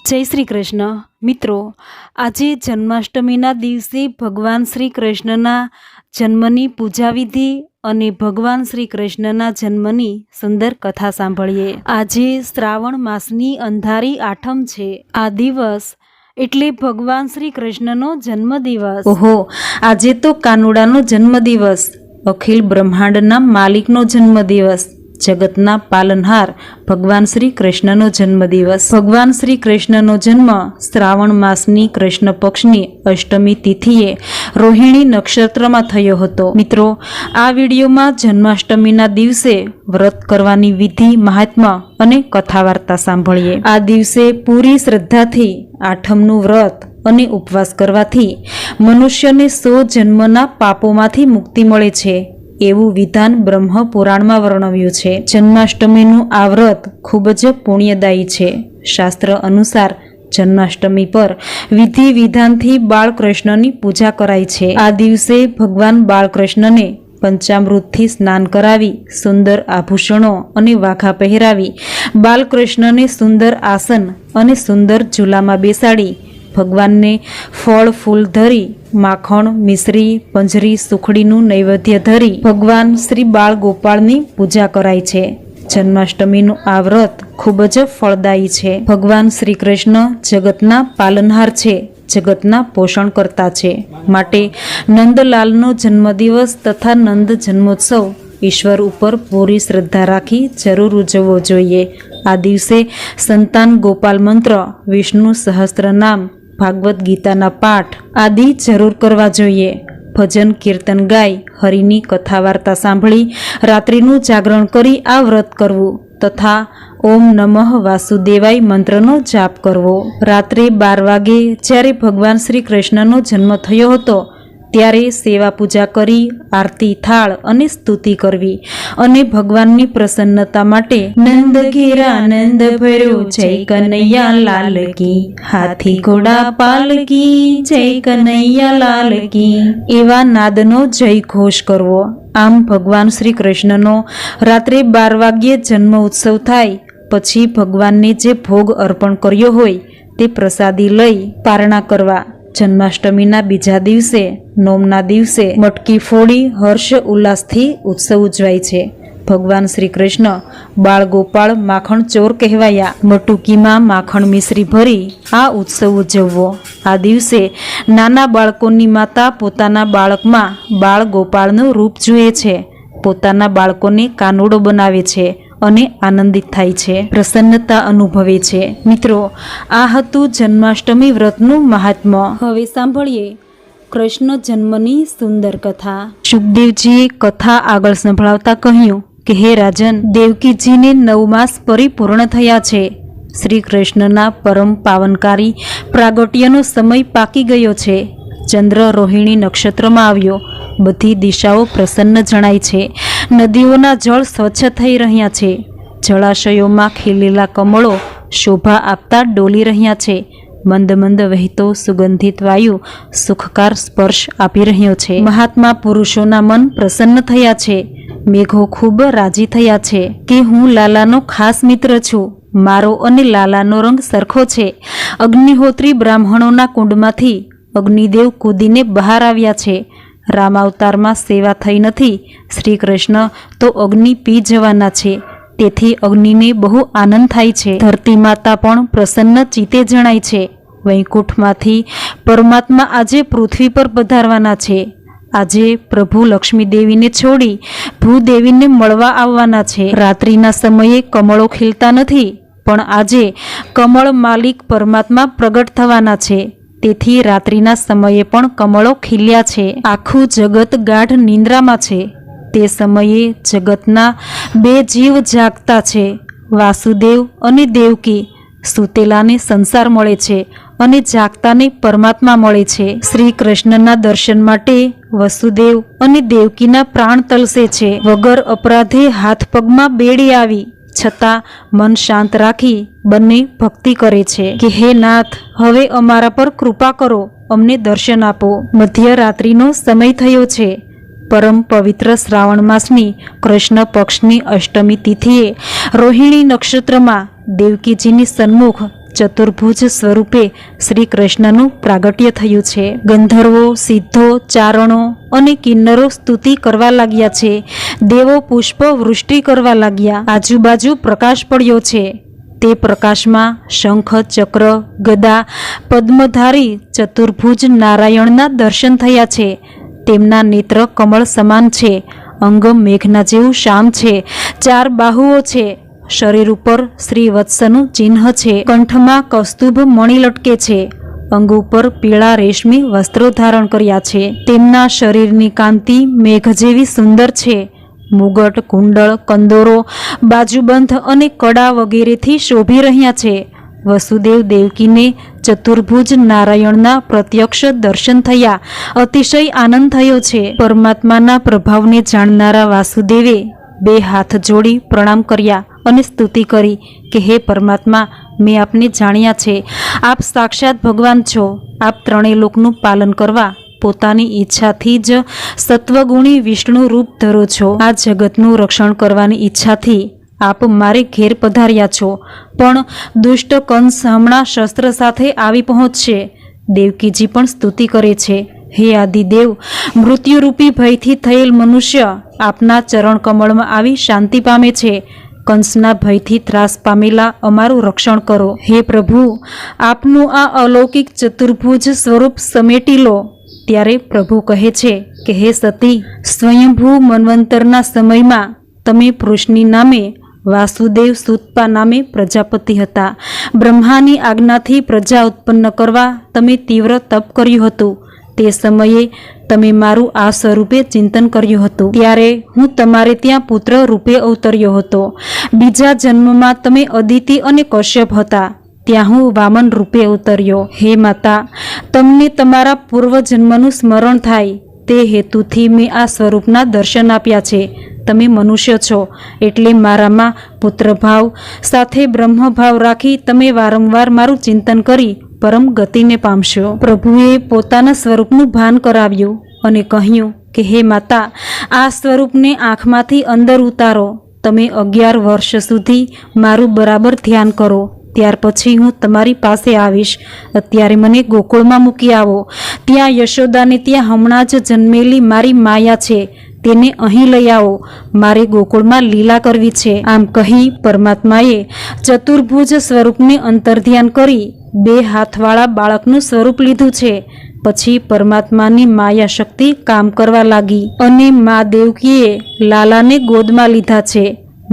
જય શ્રી કૃષ્ણ મિત્રો, આજે જન્માષ્ટમીના દિવસે ભગવાન શ્રી કૃષ્ણના જન્મની પૂજા વિધિ અને ભગવાન શ્રી કૃષ્ણના જન્મની સુંદર કથા સાંભળીએ। આજે શ્રાવણ માસની અંધારી આઠમ છે। આ દિવસ એટલે ભગવાન શ્રી કૃષ્ણનો જન્મદિવસ। ઓહો, આજે તો કાનુડાનો જન્મદિવસ, અખિલ બ્રહ્માંડના માલિકનો જન્મદિવસ, જગતના પાલનહાર ભગવાન શ્રી કૃષ્ણનો જન્મદિવસ। ભગવાન શ્રી કૃષ્ણનો જન્મ શ્રાવણ માસની કૃષ્ણ પક્ષની અષ્ટમી તિથિએ રોહિણી નક્ષત્રમાં થયો હતો। મિત્રો, આ વિડીયોમાં જન્માષ્ટમીના દિવસે વ્રત કરવાની વિધિ, મહાત્મ્ય અને કથા વાર્તા સાંભળીએ। આ દિવસે પૂરી શ્રદ્ધાથી આઠમનું વ્રત અને ઉપવાસ કરવાથી મનુષ્યને 100 જન્મના પાપોમાંથી મુક્તિ મળે છે એવું વિધાન બ્રહ્મ પુરાણમાં વર્ણવ્યું છે। જન્માષ્ટમીનું આ વ્રત ખૂબ જ પુણ્યદાયી છે। શાસ્ત્ર અનુસાર જન્માષ્ટમી પર વિધિ વિધાનથી બાળકૃષ્ણની પૂજા કરાય છે। આ દિવસે ભગવાન બાળકૃષ્ણને પંચામૃતથી સ્નાન કરાવી, સુંદર આભૂષણો અને વાઘા પહેરાવી, બાલકૃષ્ણને સુંદર આસન અને સુંદર ઝૂલામાં બેસાડી, ભગવાનને ફળ ફૂલ ધરી, માખણ, મિશ્રી, પંજરી, સુખડીનું નૈવેદ્ય ધરી ભગવાન શ્રી બાળ ગોપાળની પૂજા કરાય છે। જન્માષ્ટમીનું આ વ્રત ખૂબ જ ફળદાયી છે। ભગવાન શ્રી કૃષ્ણ જગતના પાલનહાર છે, જગતના પોષણ કરતા છે, માટે નંદલાલનો જન્મદિવસ તથા નંદ જન્મોત્સવ ઈશ્વર ઉપર પૂરી શ્રદ્ધા રાખી જરૂર ઉજવવો જોઈએ। આ દિવસે સંતાન ગોપાલ મંત્ર, વિષ્ણુ સહસ્ત્રનામ, ભાગવત ગીતાના પાઠ આદિ જરૂર કરવા જોઈએ। ભજન કીર્તન ગાય, હરિની કથા વાર્તા સાંભળી, રાત્રિનું જાગરણ કરી આ વ્રત કરવું તથા ઓમ નમઃ વાસુદેવાય મંત્રનો જાપ કરવો। રાત્રે 12 વાગે જ્યારે ભગવાન શ્રી કૃષ્ણનો જન્મ થયો હતો ત્યારે સેવા પૂજા કરી, આરતી, થાળ અને સ્તુતિ કરવી અને ભગવાનની પ્રસન્નતા માટે નંદ ઘેરા નંદ ભર્યો, જય કનૈયા લાલ કી, હાથી ઘોડા પાલકી, જય કનૈયા લાલ કી એવા નાદનો જય ઘોષ કરવો। આમ ભગવાન શ્રી કૃષ્ણનો રાત્રે 12 વાગ્યે જન્મ ઉત્સવ થાય પછી ભગવાનને જે ભોગ અર્પણ કર્યો હોય તે પ્રસાદી લઈ પારણા કરવા। જન્માષ્ટમીના બીજા દિવસે, નોમના દિવસે મટકી ફોડી હર્ષ ઉલ્લાસથી ઉત્સવ ઉજવાય છે। ભગવાન શ્રી કૃષ્ણ બાળ ગોપાળ માખણ ચોર કહેવાયા। મટુકીમાં માખણ મિશ્રી ભરી આ ઉત્સવ ઉજવવો। આ દિવસે નાના બાળકોની માતા પોતાના બાળકમાં બાળ ગોપાળનું રૂપ જુએ છે, પોતાના બાળકોને કાનુડો બનાવે છે અને આનંદિત થાય છે, પ્રસન્નતા અનુભવે છે। મિત્રો, આ હતું જન્માષ્ટમી વ્રતનું મહાત્મ્ય। હવે સાંભળીએ કૃષ્ણ જન્મની સુંદર કથા। સુખદેવજીએ કથા આગળ સંભળાવતા કહ્યું કે હે રાજન, દેવકીજીને 9 માસ પરિપૂર્ણ થયા છે। શ્રી કૃષ્ણના પરમ પાવનકારી પ્રાગટ્યનો સમય પાકી ગયો છે। ચંદ્ર રોહિણી નક્ષત્રમાં આવ્યો, બધી દિશાઓ પ્રસન્ન જણાય છે। નદીઓના જળ સ્વચ્છ થઈ રહ્યા છે, જળાશયોમાં ખીલેલા કમળો શોભા આપતા ડોલી રહ્યા છે। મંદ મંદ વહેતો સુગંધિત વાયુ સુખકાર સ્પર્શ આપી રહ્યો છે। મહાત્મા પુરુષોના મન પ્રસન્ન થયા છે, મેઘો ખૂબ રાજી થયા છે કે હું લાલાનો ખાસ મિત્ર છું, મારો અને લાલાનો રંગ સરખો છે। અગ્નિહોત્રી બ્રાહ્મણોના કુંડમાંથી અગ્નિદેવ કૂદીને બહાર આવ્યા છે। રામાવતારમાં સેવા થઈ નથી, શ્રી કૃષ્ણ તો અગ્નિ પી જવાના છે, તેથી અગ્નિને બહુ આનંદ થાય છે। ધરતી માતા પણ પ્રસન્ન ચિત્તે જણાય છે। વૈકુંઠમાંથી પરમાત્મા આજે પૃથ્વી પર પધારવાના છે। આજે પ્રભુ લક્ષ્મી દેવીને છોડી ભૂદેવીને મળવા આવવાના છે। રાત્રિના સમયે કમળો ખીલતા નથી, પણ આજે કમળ માલિક પરમાત્મા પ્રગટ થવાના છે, તેથી રાત્રિના સમયે પણ કમળો ખીલ્યા છે। આખું જગત ગાઢ નિંદ્રામાં છે, તે સમયે જગતના 2 જીવ જાગતા છે, વાસુદેવ અને દેવકી। સૂતેલાને સંસાર મળે છે અને જાગતાને પરમાત્મા મળે છે। શ્રી કૃષ્ણના દર્શન માટે વસુદેવ અને દેવકીના પ્રાણ તલસે છે। વગર અપરાધે હાથ પગમાં બેડી આવી છતાં મન શાંત રાખી બંને ભક્તિ કરે છે કે હે નાથ, હવે અમારા પર કૃપા કરો, અમને દર્શન આપો। મધ્યરાત્રિનો સમય થયો છે। પરમ પવિત્ર શ્રાવણ માસની કૃષ્ણ પક્ષની અષ્ટમી તિથિએ રોહિણી નક્ષત્રમાં દેવકીજીની સન્મુખ ચતુર્ભુજ સ્વરૂપે શ્રી કૃષ્ણનું પ્રાગટ્ય થયું છે. ગંધર્વો, સિદ્ધો, ચારણો અને કિન્નરો સ્તુતિ કરવા લાગ્યા છે. દેવો પુષ્પ વૃષ્ટિ કરવા લાગ્યા. આજુબાજુ પ્રકાશ પડ્યો છે. તે પ્રકાશમાં શંખ, ચક્ર, ગદા, પદ્મધારી ચતુર્ભુજ નારાયણના દર્શન થયા છે. તેમના નેત્ર કમળ સમાન છે. અંગ મેઘના જેવું શ્યામ છે. 4 બાહુઓ છે. શરીર ઉપર શ્રીવત્સનું ચિહ્ન છે. કંઠમાં કસ્તુભ મણિ લટકે છે. અંગ ઉપર પીળા રેશમી વસ્ત્રો ધારણ કર્યા છે. તેમના શરીરની કાંતિ મેઘ જેવી સુંદર છે. મુગટ, કુંડળ, કંદોરો, બાજુબંધ અને કડા વગેરેથી શોભી રહ્યા છે. વસુદેવ દેવકીને ચતુર્ભુજ નારાયણના પ્રત્યક્ષ દર્શન થયા. અતિશય આનંદ થયો છે. પરમાત્માના પ્રભાવને જાણનારા વાસુદેવે 2 હાથ જોડી પ્રણામ કર્યા અને સ્તુતિ કરી કે હે પરમાત્મા, મેં આપને જાણ્યા છે. આપ સાક્ષાત ભગવાન છો. આપ ત્રણેય લોકનું પાલન કરવા પોતાની ઈચ્છાથી જ સત્વગુણી વિષ્ણુ રૂપ ધરો છો. આ જગતનું રક્ષણ કરવાની ઈચ્છાથી આપ મારે ઘેર પધાર્યા છો. પણ દુષ્ટ કંસ હમણાં શસ્ત્ર સાથે આવી પહોંચશે. દેવકીજી પણ સ્તુતિ કરે છે. હે આદિદેવ, મૃત્યુરૂપી ભયથી થયેલ મનુષ્ય આપના ચરણ કમળમાં આવી શાંતિ પામે છે. કંસના ભયથી ત્રાસ પામેલા અમારું રક્ષણ કરો. હે પ્રભુ, આપનું આ અલૌકિક ચતુર્ભુજ સ્વરૂપ સમેટી લો. ત્યારે પ્રભુ કહે છે કે હે સતી, સ્વયંભૂ મન્વંતરના સમયમાં તમે પૃષ્ણિ નામે, વાસુદેવ સુતપા નામે પ્રજાપતિ હતા. બ્રહ્માની આજ્ઞાથી પ્રજા ઉત્પન્ન કરવા તમે તીવ્ર તપ કર્યું હતું. તે સમયે તમે મારું આ સ્વરૂપે ચિંતન કર્યું હતું. ત્યારે હું તમારે ત્યાં પુત્ર રૂપે અવતર્યો હતો. બીજા જન્મમાં તમે અદિતિ અને કશ્યપ હતા. ત્યાં હું વામન રૂપે અવતર્યો. હે માતા, તમને તમારા પૂર્વજન્મનું સ્મરણ થાય તે હેતુથી મેં આ સ્વરૂપના દર્શન આપ્યા છે. તમે મનુષ્ય છો એટલે મારામાં પુત્રભાવ સાથે બ્રહ્મભાવ રાખી તમે વારંવાર મારું ચિંતન કરી પરમ ગતિને પામશો. પ્રભુએ પોતાના સ્વરૂપનું ભાન કરાવ્યું અને કહ્યું કે હે માતા, આ સ્વરૂપને આંખમાંથી અંદર ઉતારો. તમે 11 વર્ષ સુધી મારું બરાબર ધ્યાન કરો. ત્યાર પછી હું તમારી પાસે આવીશ. અત્યારે મને ગોકુળમાં મૂકી આવો. ત્યાં યશોદાને ત્યાં હમણાં જ જન્મેલી મારી માયા છે, તેને અહીં લઈ આવો. મારે ગોકુળમાં લીલા કરવી છે. આમ કહી પરમાત્માએ ચતુર્ભુજ સ્વરૂપને અંતર્ધ્યાન કરી 2 હાથવાળા બાળકનું સ્વરૂપ લીધું છે. પછી પરમાત્માની માયા શક્તિ કામ કરવા લાગી અને મા દેવકીએ લાલાને ગોદમાં લીધા છે.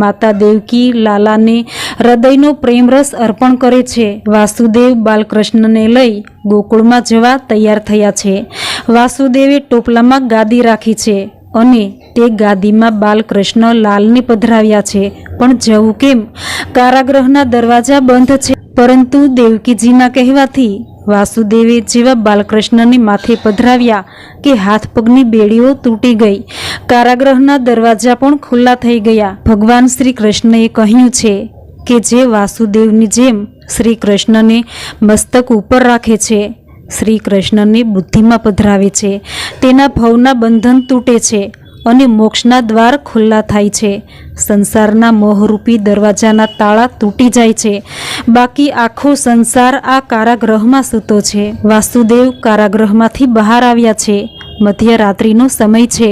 માતા દેવકી લાલાને હૃદયનો પ્રેમરસ અર્પણ કરે છે. વાસુદેવ બાલકૃષ્ણને લઈ ગોકુળમાં જવા તૈયાર થયા છે. વાસુદેવે ટોપલામાં ગાદી રાખી છે અને તે ગાદીમાં બાલકૃષ્ણ લાલને પધરાવ્યા છે. પણ જવું કેમ? કારાગૃહના દરવાજા બંધ છે. પરંતુ દેવકીજીના કહેવાથી વાસુદેવે જેવા બાલકૃષ્ણને માથે પધરાવ્યા કે હાથ પગની બેડીઓ તૂટી ગઈ. કારાગૃહના દરવાજા પણ ખુલ્લા થઈ ગયા. ભગવાન શ્રી કૃષ્ણએ કહ્યું છે કે જે વાસુદેવની જેમ શ્રી કૃષ્ણને મસ્તક ઉપર રાખે છે, શ્રી કૃષ્ણને બુદ્ધિમાં પધરાવે છે, તેના ભવના બંધન તૂટે છે અને મોક્ષના દ્વાર ખુલ્લા થાય છે. સંસારના મોહરૂપી દરવાજાના તાળા તૂટી જાય છે. બાકી આખો સંસાર આ કારાગૃહમાં સૂતો છે. વાસુદેવ કારાગૃહમાંથી બહાર આવ્યા છે. મધ્યરાત્રિનો સમય છે.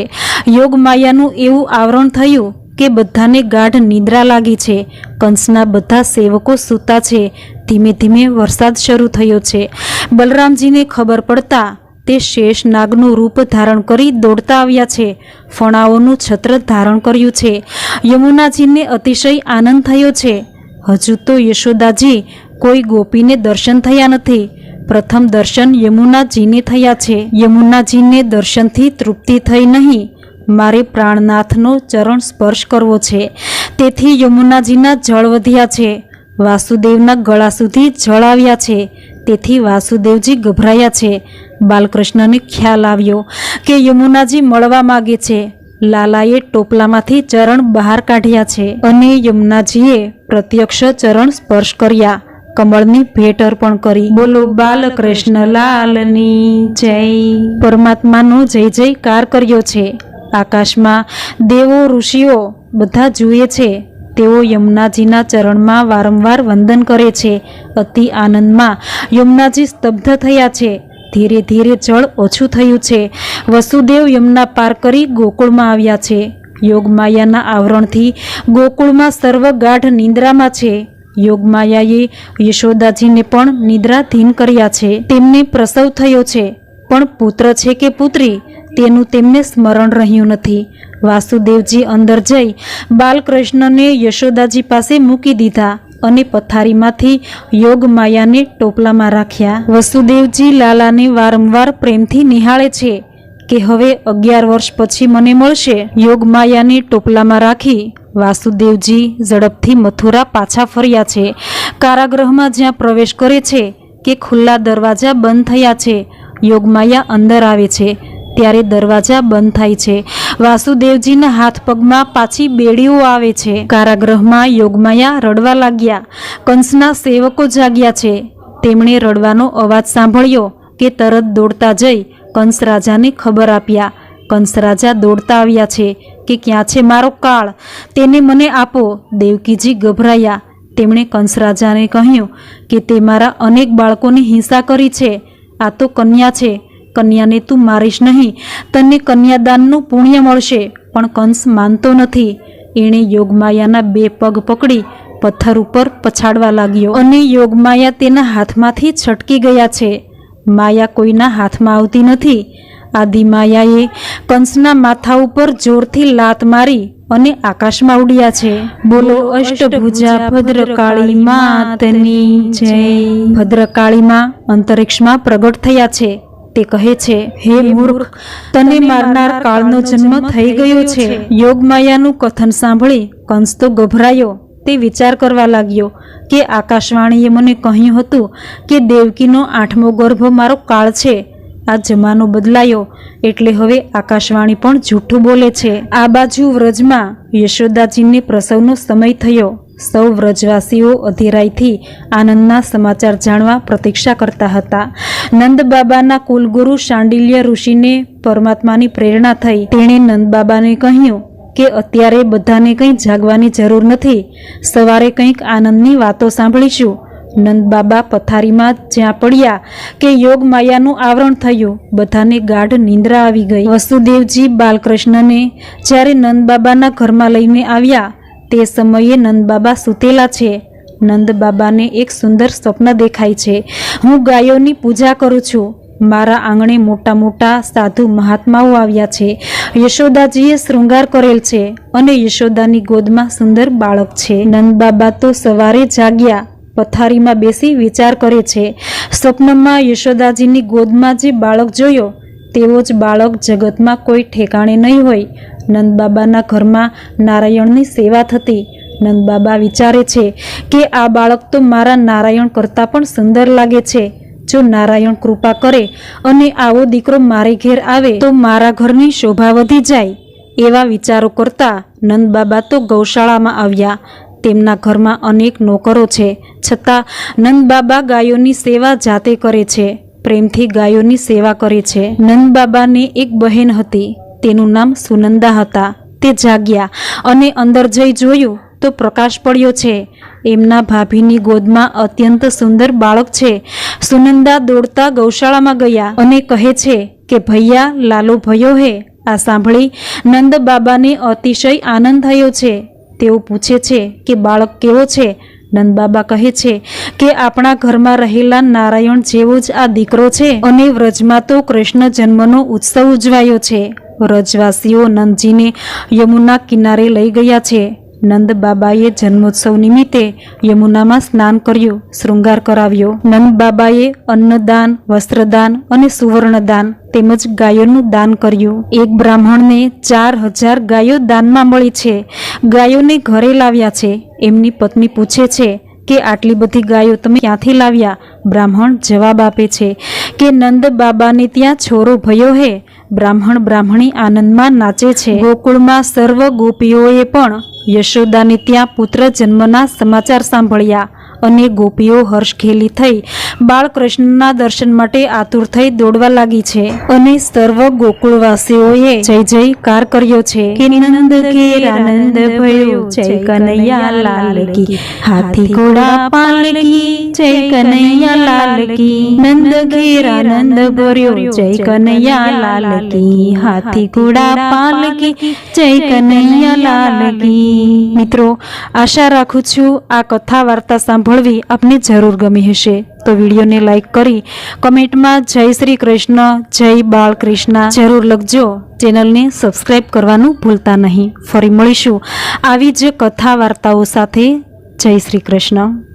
યોગ માયાનું એવું આવરણ થયું કે બધાને ગાઢ નિદ્રા લાગી છે. કંસના બધા સેવકો સૂતા છે. ધીમે ધીમે વરસાદ શરૂ થયો છે. બલરામજીને ખબર પડતા તે શેષ નાગનું રૂપ ધારણ કરી દોડતા આવ્યા છે. ફણાઓનું છત્ર ધારણ કર્યું છે. યમુનાજીને અતિશય આનંદ થયો છે. હજુ તો યશોદાજી કોઈ ગોપીને દર્શન થયા નથી. પ્રથમ દર્શન યમુનાજીને થયા છે. યમુનાજીને દર્શનથી તૃપ્તિ થઈ નહીં, મારે પ્રાણનાથનો ચરણ સ્પર્શ કરવો છે. તેથી યમુનાજીના જળ વધ્યા છે. વાસુદેવના ગળા સુધી જળ આવ્યા છે. તેથી વાસુદેવજી ગભરાયા છે. બાલકૃષ્ણને ખ્યાલ આવ્યો કે યમુનાજી મળવા માગે છે. લાલાએ ટોપલામાંથી ચરણ બહાર કાઢ્યા છે અને યમુનાજીએ પ્રત્યક્ષ ચરણ સ્પર્શ કર્યા. કમળની ભેટ અર્પણ કરી. બોલો બાલકૃષ્ણ લાલની જય. પરમાત્માનો જય જયકાર કર્યો છે. આકાશમાં દેવો ઋષિઓ બધા જુએ છે તેઓ યમુનાજીના ચરણમાં વારંવાર વંદન કરે છે. અતિ આનંદમાં યમુનાજી સ્તબ્ધ થયા છે. ધીરે ધીરે જળ ઓછું થયું છે. વસુદેવ યમુના પાર કરી ગોકુળમાં આવ્યા છે. યોગમાયાના આવરણથી ગોકુળમાં સર્વ ગાઢ નિંદ્રામાં છે. યોગમાયાએ યશોદાજીને પણ નિદ્રાધીન કર્યા છે. તેમને પ્રસવ થયો છે, પણ પુત્ર છે કે પુત્રી તેનું તેમને સ્મરણ રહ્યું નથી. વાસુદેવજી અંદર જઈ બાલકૃષ્ણને યશોદાજી પાસે મૂકી દીધા અને પથારીમાંથી યોગમાયાને ટોપલામાં રાખ્યા. વસુદેવજી લાલાને વારંવાર પ્રેમથી નિહાળે છે કે હવે 11 વર્ષ પછી મને મળશે. યોગમાયાને ટોપલામાં રાખી વાસુદેવજી ઝડપથી મથુરા પાછા ફર્યા છે. કારાગૃહમાં જ્યાં પ્રવેશ કરે છે કે ખુલ્લા દરવાજા બંધ થયા છે. યોગમાયા અંદર આવે છે ત્યારે દરવાજા બંધ થાય છે. વાસુદેવજીના હાથ પગમાં પાછી બેડીઓ આવે છે. કારાગૃહમાં યોગમાયા રડવા લાગ્યા. કંસના સેવકો જાગ્યા છે. તેમણે રડવાનો અવાજ સાંભળ્યો કે તરત દોડતા જઈ કંસ રાજાને ખબર આપ્યા. કંસ રાજા દોડતા આવ્યા છે કે ક્યાં છે મારો કાળ, તેને મને આપો. દેવકીજી ગભરાયા. તેમણે કંસ રાજાને કહ્યું કે તે મારા અનેક બાળકોની હિંસા કરી છે. આ તો કન્યા છે, કન્યાને તું મારીશ નહીં, તને કન્યાદાનનું પુણ્ય મળશે. પણ કંસ માનતો નથી. એણે યોગમાયાના 2 પગ પકડી પથ્થર ઉપર પછાડવા લાગ્યો અને યોગમાયા તેના હાથમાંથી છટકી ગયા છે. માયા કોઈના હાથમાં આવતી નથી. આદિમાયાએ કંસના માથા ઉપર જોરથી લાત મારી અને આકાશમાં ઉડ્યા છે. બોલો અષ્ટભુજા ભદ્રકાળી માતની જય. ભદ્રકાળી માં અંતરિક્ષમાં પ્રગટ થયા છે. તે કહે છે, હે મૂર્ખ, તને મારનાર કાળનો જન્મ થઈ ગયો છે. યોગમાયાનું કથન સાંભળી કંસ તો ગભરાયો. તે વિચાર કરવા લાગ્યો કે આકાશવાણીએ મને કહ્યું હતું કે દેવકીનો 8મો ગર્ભ મારો કાળ છે. આ જમાનો બદલાયો એટલે હવે આકાશવાણી પણ જૂઠું બોલે છે. આ બાજુ વ્રજમાં યશોદાજીને પ્રસવનો સમય થયો. સૌ વ્રજવાસીઓ અધીરાઈથી આનંદના સમાચાર જાણવા પ્રતીક્ષા કરતા હતા. નંદ બાબાના કુલગુરુ શાંડિલ્ય ઋષિને પરમાત્માની પ્રેરણા થઈ. તેણે નંદ બાબાને કહ્યું કે અત્યારે બધાને કંઈ જાગવાની જરૂર નથી, સવારે કંઈક આનંદની વાતો સાંભળીશું. નંદ બાબા પથારીમાં જ્યાં પડ્યા કે યોગ માયાનું આવરણ થયું. બધાને ગાઢ નિંદ્રા આવી ગઈ. વસુદેવજી બાલકૃષ્ણને જ્યારે નંદ બાબાના ઘરમાં લઈને આવ્યા તે સમયે નંદ બાબા સૂતેલા છે. નંદ બાબાને એક સુંદર સ્વપ્ન દેખાય છે. હું ગાયોની પૂજા કરું છું. મારા આંગણે મોટા મોટા સાધુ મહાત્માઓ આવ્યા છે. યશોદાજીએ શૃંગાર કરેલ છે અને યશોદાની ગોદમાં સુંદર બાળક છે. નંદ બાબા તો સવારે જાગ્યા, પથારીમાં બેસી વિચાર કરે છે. સ્વપ્નમાં યશોદાજીની ગોદમાં જે બાળક જોયો તેવો જ બાળક જગતમાં કોઈ ઠેકાણે નહીં હોય. નંદ બાબાના ઘરમાં નારાયણની સેવા થતી. નંદ બાબા વિચારે છે કે આ બાળક તો મારા નારાયણ કરતાં પણ સુંદર લાગે છે. જો નારાયણ કૃપા કરે અને આવો દીકરો મારે ઘેર આવે તો મારા ઘરની શોભા વધી જાય. એવા વિચારો કરતા નંદ બાબા તો ગૌશાળામાં આવ્યા. તેમના ઘરમાં અનેક નોકરો છે, છતાં નંદ બાબા ગાયોની સેવા જાતે કરે છે. પ્રેમથી ગાયોની સેવા કરે છે. નંદ બાબાને એક બહેન હતી, તેનું નામ સુનંદા હતા. તે જાગ્યા અને અંદર જઈ જોયું તો પ્રકાશ પડ્યો છે. એમના ભાભીની ગોદમાં અત્યંત સુંદર બાળક છે. સુનંદા દોડતા ગૌશાળામાં ગયા અને કહે છે કે ભૈયા લાલો ભયો હે. આ સાંભળી નંદ બાબાને અતિશય આનંદ થયો છે. તેઓ પૂછે છે કે બાળક કેવો છે? નંદ બાબા કહે છે કે આપણા ઘરમાં રહેલા નારાયણ જેવો જ આ દીકરો છે. અને વ્રજમાં તો કૃષ્ણ જન્મનો ઉત્સવ ઉજવાયો છે. વ્રજવાસીઓ નંદજીને યમુના કિનારે લઈ ગયા છે. નંદ બાબાએ જન્મોત્સવ નિમિત્તે યમુનામાં સ્નાન કર્યું, શૃંગાર કરાવ્યો. નંદ બાબાએ અન્નદાન, વસ્ત્રદાન અને સુવર્ણદાન તેમજ ગાયોનું દાન કર્યું. એક બ્રાહ્મણને 4000 ગાયો દાનમાં મળી છે. ગાયોને ઘરે લાવ્યા છે. એમની પત્ની પૂછે છે કે આટલી બધી ગાયો તમે ક્યાંથી લાવ્યા? બ્રાહ્મણ જવાબ આપે છે કે નંદ બાબાને ત્યાં છોરો ભયો હે. બ્રાહ્મણ બ્રાહ્મણી આનંદમાં નાચે છે. ગોકુળમાં સર્વ ગોપીઓએ પણ યશોદાને ત્યાં પુત્ર જન્મના સમાચાર સાંભળ્યા અને ગોપીઓ હર્ષઘેલી થઈ બાળકૃષ્ણના દર્શન માટે આતુર થઈ દોડવા લાગી છે અને સર્વ ગોકુળવાસીઓએ જય જયકાર કર્યો છે કે નંદ ઘેર આનંદ ભયો જય કનૈયા લાલ કી, હાથી ઘોડા પાલકી જય કનૈયા લાલ કી, નંદ ઘેર આનંદ ભર્યો જય કનૈયા લાલ કી, હાથી ઘોડા પાલકી જય કનૈયા લાલ કી। મિત્રો, આશા રાખું છું આ કથા વાર્તા સાંભળવી આપને જરૂર ગમી હશે, તો વિડીયોને લાઈક કરી કમેન્ટમાં જય શ્રી કૃષ્ણ, જય બાળકૃષ્ણ જરૂર લખજો। ચેનલને સબસ્ક્રાઈબ કરવાનું ભૂલતા નહીં। ફરી મળીશું આવી જ કથા વાર્તાઓ સાથે। જય શ્રી કૃષ્ણ।